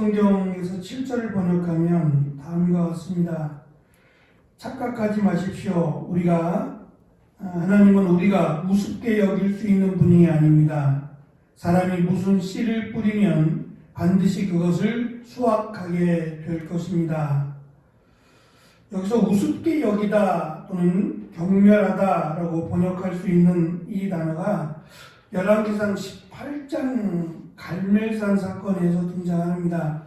성경에서 7절을 번역하면 다음과 같습니다. 착각하지 마십시오. 하나님은 우리가 우습게 여길 수 있는 분이 아닙니다. 사람이 무슨 씨를 뿌리면 반드시 그것을 수확하게 될 것입니다. 여기서 우습게 여기다 또는 경멸하다라고 번역할 수 있는 이 단어가 열왕기상 18장 갈멜산 사건에서 등장합니다.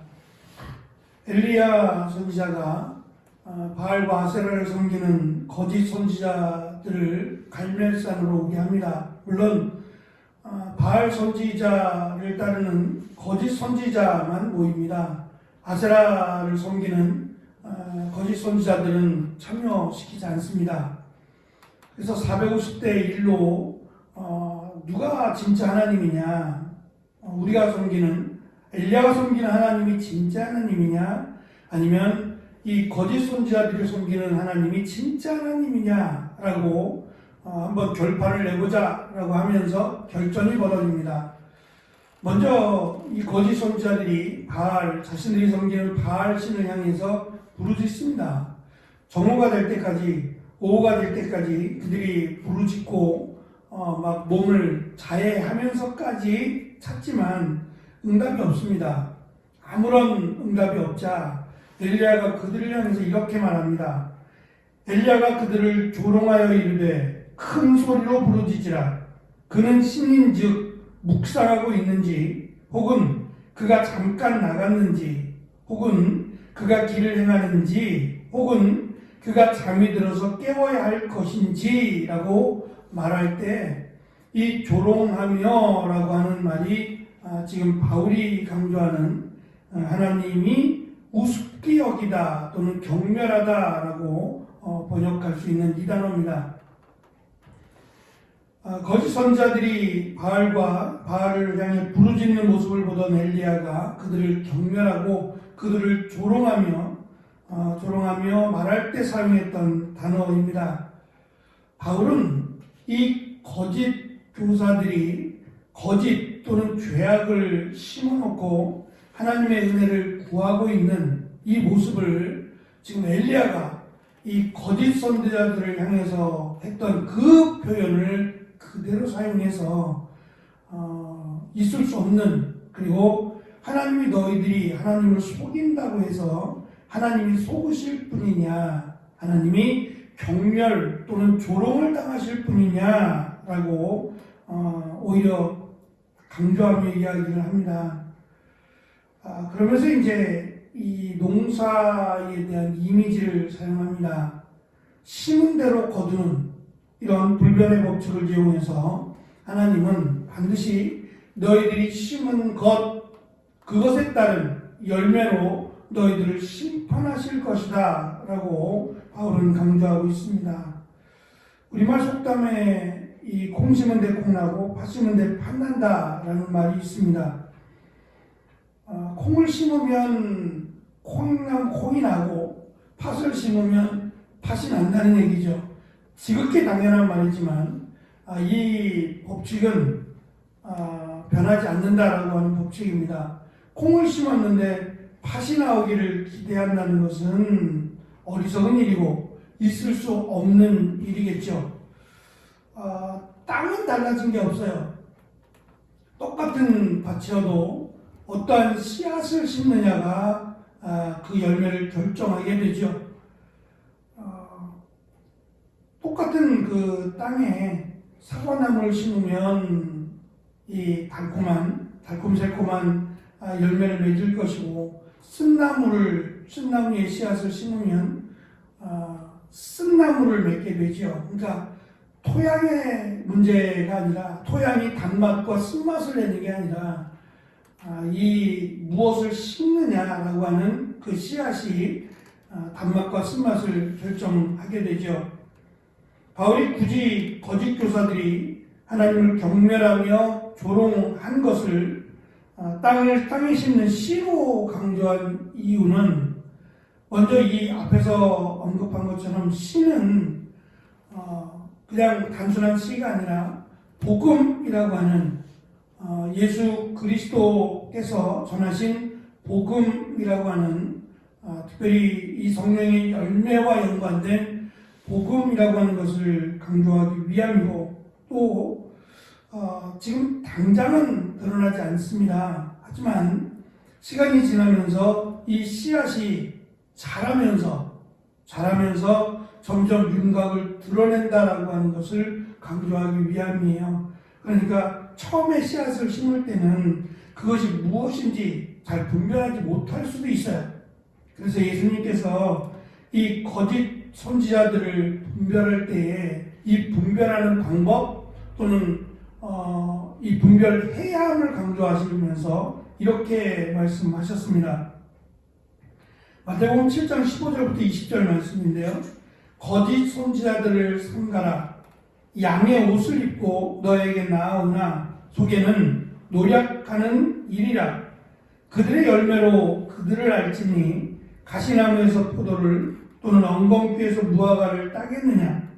엘리야 선지자가 바알과 아세라를 섬기는 거짓 선지자들을 갈멜산으로 오게 합니다. 물론 바알 선지자를 따르는 거짓 선지자만 모입니다. 아세라를 섬기는 거짓 선지자들은 참여시키지 않습니다. 그래서 450대 1로 누가 진짜 하나님이냐, 우리가 섬기는 엘리야가 섬기는 하나님이 진짜 하나님이냐, 아니면 이 거짓 선지자들이 섬기는 하나님이 진짜 하나님이냐라고 한번 결판을 내보자라고 하면서 결전이 벌어집니다. 먼저 이 거짓 선지자들이 자신들이 섬기는 바알 신을 향해서 부르짖습니다. 정오가 될 때까지, 오후가 될 때까지 그들이 부르짖고 막 몸을 자해하면서까지 찾지만 응답이 없습니다. 아무런 응답이 없자 엘리야가 그들을 향해서 이렇게 말합니다. 엘리야가 그들을 조롱하여 이르되 큰 소리로 부르짖으라. 그는 신인즉 묵상하고 있는지, 혹은 그가 잠깐 나갔는지, 혹은 그가 길을 행하는지, 혹은 그가 잠이 들어서 깨워야 할 것인지 라고 말할 때 이 조롱하며 라고 하는 말이 지금 바울이 강조하는 하나님이 우습게 여기다 또는 경멸하다 라고 번역할 수 있는 이 단어입니다. 거짓 선지자들이 바알을 향해 부르짖는 모습을 보던 엘리야가 그들을 경멸하고 그들을 조롱하며 말할 때 사용했던 단어입니다. 바울은 이 거짓 교사들이 거짓 또는 죄악을 심어놓고 하나님의 은혜를 구하고 있는 이 모습을 지금 엘리야가 이 거짓 선지자들을 향해서 했던 그 표현을 그대로 사용해서 있을 수 없는, 그리고 하나님이 너희들이 하나님을 속인다고 해서 하나님이 속으실 분이냐, 하나님이 경멸 또는 조롱을 당하실 분이냐라고 오히려 강조하며 이야기를 합니다. 그러면서 이제 이 농사에 대한 이미지를 사용합니다. 심은 대로 거두는 이런 불변의 법칙을 이용해서 하나님은 반드시 너희들이 심은 그것에 따른 열매로 너희들을 심판하실 것이다 라고 바울은 강조하고 있습니다. 우리말 속담에 이 콩 심은 데 콩나고 팥 심은 데 팥난다 라는 말이 있습니다. 콩을 심으면 콩이 나고 팥을 심으면 팥이 난다는 얘기죠. 지극히 당연한 말이지만 이 법칙은 변하지 않는다라고 하는 법칙입니다. 콩을 심었는데 팥이 나오기를 기대한다는 것은 어리석은 일이고 있을 수 없는 일이겠죠. 땅은 달라진 게 없어요. 똑같은 밭이어도 어떠한 씨앗을 심느냐가 그 열매를 결정하게 되죠. 똑같은 그 땅에 사과나무를 심으면 이 달콤새콤한 열매를 맺을 것이고, 쓴나무에 씨앗을 심으면 쓴나무를 맺게 되죠. 그러니까 토양의 문제가 아니라, 토양이 단맛과 쓴맛을 내는 게 아니라 이 무엇을 심느냐라고 하는 그 씨앗이 단맛과 쓴맛을 결정하게 되죠. 바울이 굳이 거짓 교사들이 하나님을 경멸하며 조롱한 것을 땅에 심는 씨로 강조한 이유는, 먼저 이 앞에서 언급한 것처럼 씨는 그냥 단순한 씨가 아니라 복음이라고 하는 예수 그리스도께서 전하신 복음이라고 하는 특별히 이 성령의 열매와 연관된 복음이라고 하는 것을 강조하기 위함이고 또 지금 당장은 드러나지 않습니다. 하지만 시간이 지나면서 이 씨앗이 자라면서 점점 윤곽을 드러낸다라고 하는 것을 강조하기 위함이에요. 그러니까 처음에 씨앗을 심을 때는 그것이 무엇인지 잘 분별하지 못할 수도 있어요. 그래서 예수님께서 이 거짓 선지자들을 분별할 때에 이 분별하는 방법 또는 이 분별해야 함을 강조하시면서 이렇게 말씀하셨습니다. 마태복음 7장 15절부터 20절 말씀인데요. 거짓 선지자들을 삼가라. 양의 옷을 입고 너에게 나아오나 속에는 노략하는 일이라. 그들의 열매로 그들을 알지니 가시나무에서 포도를 또는 엉겅퀴에서 무화과를 따겠느냐.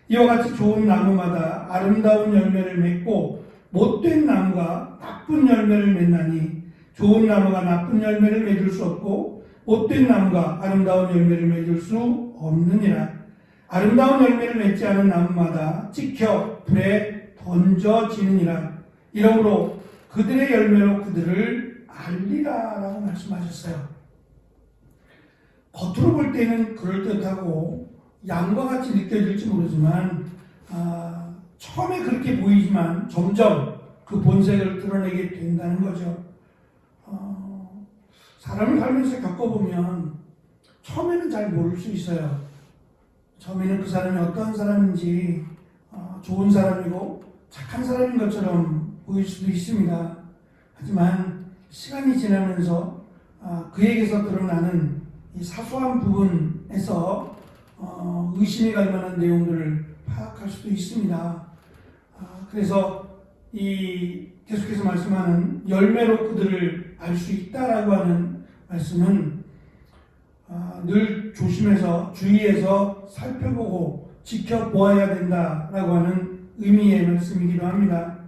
이와 같이 좋은 나무마다 아름다운 열매를 맺고 못된 나무가 나쁜 열매를 맺나니 좋은 나무가 나쁜 열매를 맺을 수 없고 못된 나무가 아름다운 열매를 맺을 수 없느니라. 아름다운 열매를 맺지 않은 나무마다 찍혀 불에 던져지느니라. 이러므로 그들의 열매로 그들을 알리라 라고 말씀하셨어요. 겉으로 볼 때는 그럴듯하고 양과 같이 느껴질지 모르지만 처음에 그렇게 보이지만 점점 그 본색을 드러내게 된다는 거죠. 사람을 살면서 겪어보면 처음에는 잘 모를 수 있어요. 처음에는 그 사람이 어떤 사람인지 좋은 사람이고 착한 사람인 것처럼 보일 수도 있습니다. 하지만 시간이 지나면서 그에게서 드러나는 이 사소한 부분에서 의심이 갈 만한 내용들을 파악할 수도 있습니다. 그래서 이 계속해서 말씀하는 열매로 그들을 알 수 있다라고 하는 말씀은 늘 조심해서 주의해서 살펴보고 지켜보아야 된다라고 하는 의미의 말씀이기도 합니다.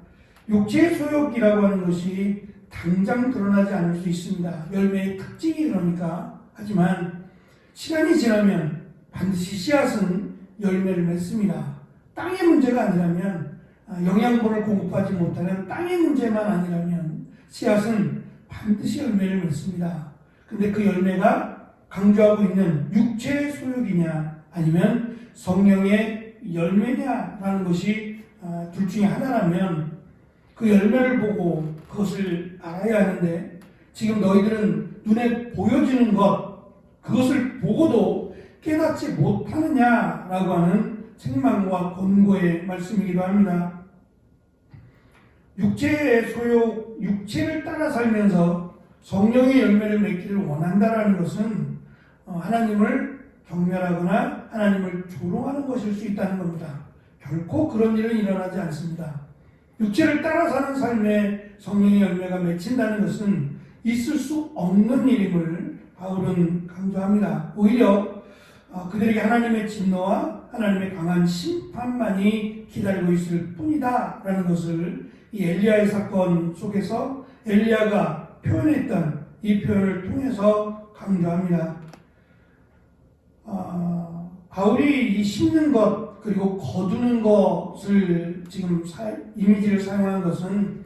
육체의 소욕이라고 하는 것이 당장 드러나지 않을 수 있습니다. 열매의 특징이 그러니까. 하지만 시간이 지나면 반드시 씨앗은 열매를 맺습니다. 땅의 문제가 아니라면 영양분을 공급하지 못하는 땅의 문제만 아니라면 씨앗은 반드시 열매를 맺습니다. 근데 그 열매가 강조하고 있는 육체의 소욕이냐 아니면 성령의 열매냐라는 것이 둘 중에 하나라면 그 열매를 보고 그것을 알아야 하는데 지금 너희들은 눈에 보여지는 것 그것을 보고도 깨닫지 못하느냐라고 하는 책망과 권고의 말씀이기도 합니다. 육체의 소욕, 육체를 따라 살면서 성령의 열매를 맺기를 원한다라는 것은 하나님을 경멸하거나 하나님을 조롱하는 것일 수 있다는 겁니다. 결코 그런 일은 일어나지 않습니다. 육체를 따라 사는 삶에 성령의 열매가 맺힌다는 것은 있을 수 없는 일임을 바울은 강조합니다. 오히려 그들에게 하나님의 진노와 하나님의 강한 심판만이 기다리고 있을 뿐이다 라는 것을 이 엘리야의 사건 속에서 엘리야가 표현했던 이 표현을 통해서 강조합니다. 바울이 이 심는 것 그리고 거두는 것을 지금 이미지를 사용한 것은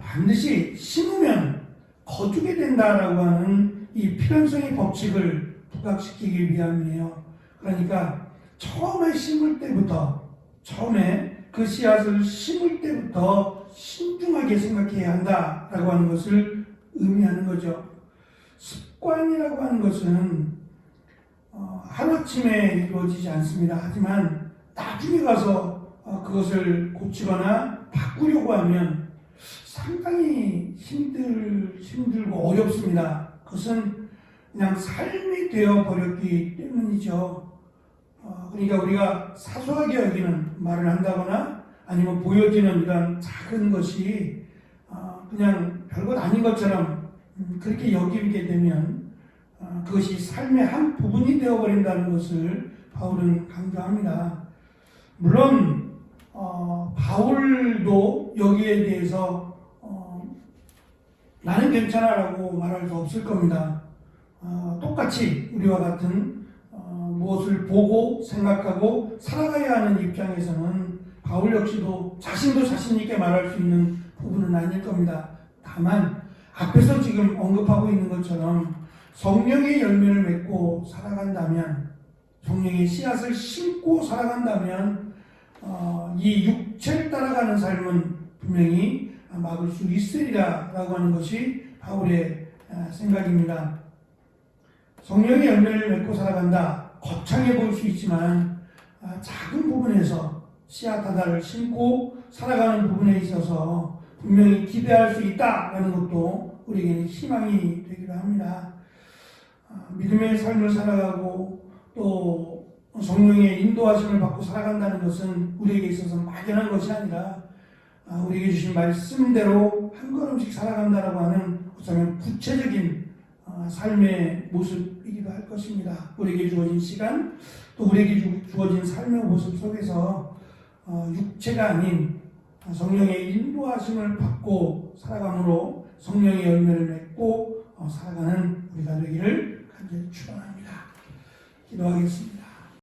반드시 심으면 거두게 된다라고 하는 이 필연성의 법칙을 부각시키기 위함이에요. 그러니까 처음에 심을 때부터 처음에 그 씨앗을 심을 때부터 신중하게 생각해야 한다라고 하는 것을 의미하는 거죠. 습관이라고 하는 것은 하루아침에 이루어지지 않습니다. 하지만 나중에 가서 그것을 고치거나 바꾸려고 하면 상당히 힘들고 어렵습니다. 그것은 그냥 삶이 되어버렸기 때문이죠. 그러니까 우리가 사소하게 여기는 말을 한다거나 아니면 보여지는 이런 작은 것이 그냥 별것 아닌 것처럼 그렇게 여기게 되면 그것이 삶의 한 부분이 되어버린다는 것을 바울은 강조합니다. 물론 바울도 여기에 대해서 나는 괜찮아라고 말할 수 없을 겁니다. 똑같이 우리와 같은 무엇을 보고 생각하고 살아가야 하는 입장에서는 바울 역시도 자신도 자신 있게 말할 수 있는 부분은 아닐 겁니다. 다만 앞에서 지금 언급하고 있는 것처럼 성령의 열매를 맺고 살아간다면, 성령의 씨앗을 심고 살아간다면 이 육체를 따라가는 삶은 분명히 막을 수 있으리라라고 하는 것이 바울의 생각입니다. 성령의 열매를 맺고 살아간다. 거창해 보일 수 있지만 작은 부분에서 씨앗 하나를 심고 살아가는 부분에 있어서 분명히 기대할 수 있다라는 것도 우리에게는 희망이 되기도 합니다. 믿음의 삶을 살아가고 또 성령의 인도하심을 받고 살아간다는 것은 우리에게 있어서 막연한 것이 아니라 우리에게 주신 말씀대로 한 걸음씩 살아간다라고 하는 어쩌면 구체적인 삶의 모습이기도 할 것입니다. 우리에게 주어진 시간, 또 우리에게 주어진 삶의 모습 속에서 육체가 아닌 성령의 인도하심을 받고 살아감으로 성령의 열매를 맺고 살아가는 우리가 되기를 간절히 축원합니다. 기도하겠습니다.